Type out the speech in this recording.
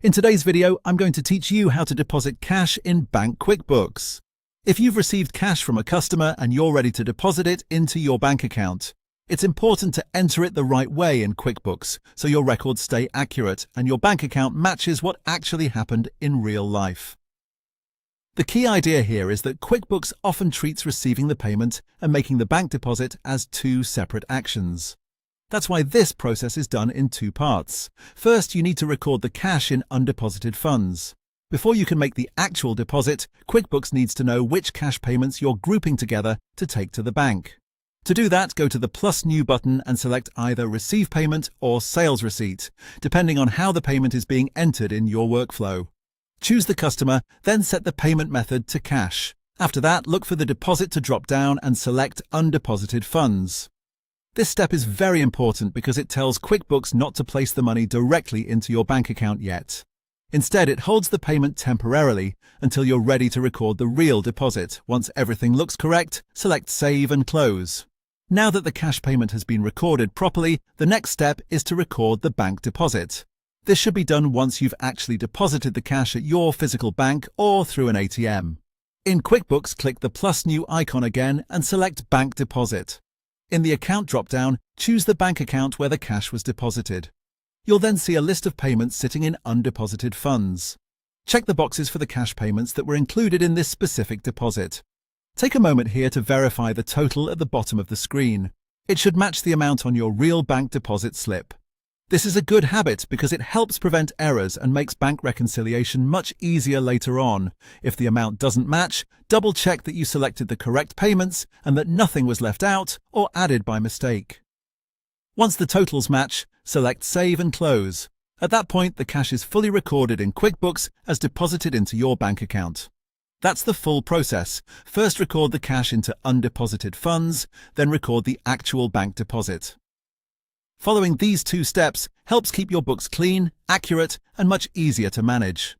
In today's video, I'm going to teach you how to deposit cash in Bank QuickBooks. If you've received cash from a customer and you're ready to deposit it into your bank account, it's important to enter it the right way in QuickBooks so your records stay accurate and your bank account matches what actually happened in real life. The key idea here is that QuickBooks often treats receiving the payment and making the bank deposit as two separate actions. That's why this process is done in two parts. First, you need to record the cash in undeposited funds. Before you can make the actual deposit, QuickBooks needs to know which cash payments you're grouping together to take to the bank. To do that, go to the Plus New button and select either Receive Payment or Sales Receipt, depending on how the payment is being entered in your workflow. Choose the customer, then set the payment method to cash. After that, look for the deposit to drop down and select Undeposited Funds. This step is very important because it tells QuickBooks not to place the money directly into your bank account yet. Instead, it holds the payment temporarily until you're ready to record the real deposit. Once everything looks correct, select Save and Close. Now that the cash payment has been recorded properly, the next step is to record the bank deposit. This should be done once you've actually deposited the cash at your physical bank or through an ATM. In QuickBooks, click the Plus New icon again and select Bank Deposit. In the Account drop-down, choose the bank account where the cash was deposited. You'll then see a list of payments sitting in undeposited funds. Check the boxes for the cash payments that were included in this specific deposit. Take a moment here to verify the total at the bottom of the screen. It should match the amount on your real bank deposit slip. This is a good habit because it helps prevent errors and makes bank reconciliation much easier later on. If the amount doesn't match, double-check that you selected the correct payments and that nothing was left out or added by mistake. Once the totals match, select Save and Close. At that point, the cash is fully recorded in QuickBooks as deposited into your bank account. That's the full process. First, record the cash into undeposited funds, then record the actual bank deposit. Following these two steps helps keep your books clean, accurate, and much easier to manage.